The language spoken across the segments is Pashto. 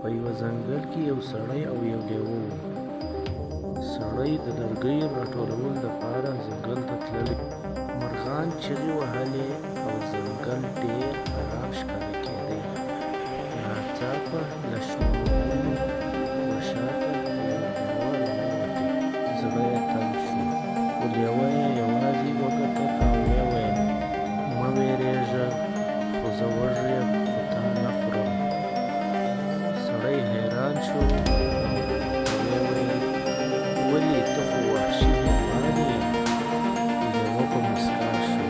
په یوه ځنګل کې یو سړی او یو لیوه وو. سړی د لرګیو راټولولو لپاره ځنګل ته تللی. مرغان چیغې وهلې او ځنګل ډېر ارام ښکاره کېده. ناڅاپه له شنو غرونو ورشاته یوه لیوه راووته. زړه یې تنګ شو، خو لیوه یې یوازې وکتل او ویې ویل: مه وېرېږه، خو زه وږی یم، خو تا نه خورم. سړی حیران شو او ویې ویل: ولې، ته خو وحشي حیوان یې؟ لیوه په موسکا شو: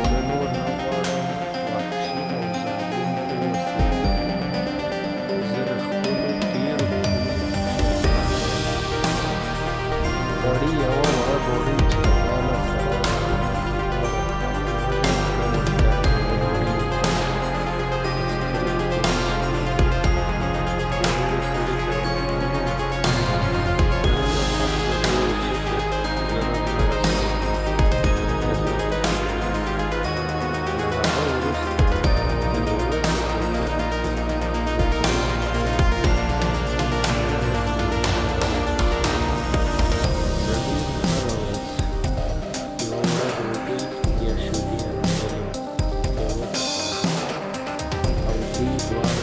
زه نور نه غواړم وحشي او ظالم واوسم. زه د خپلو تېرو کړنو پښېمانه یم. سړي یوه وړه ډوډۍ چې لیوه سره Wow.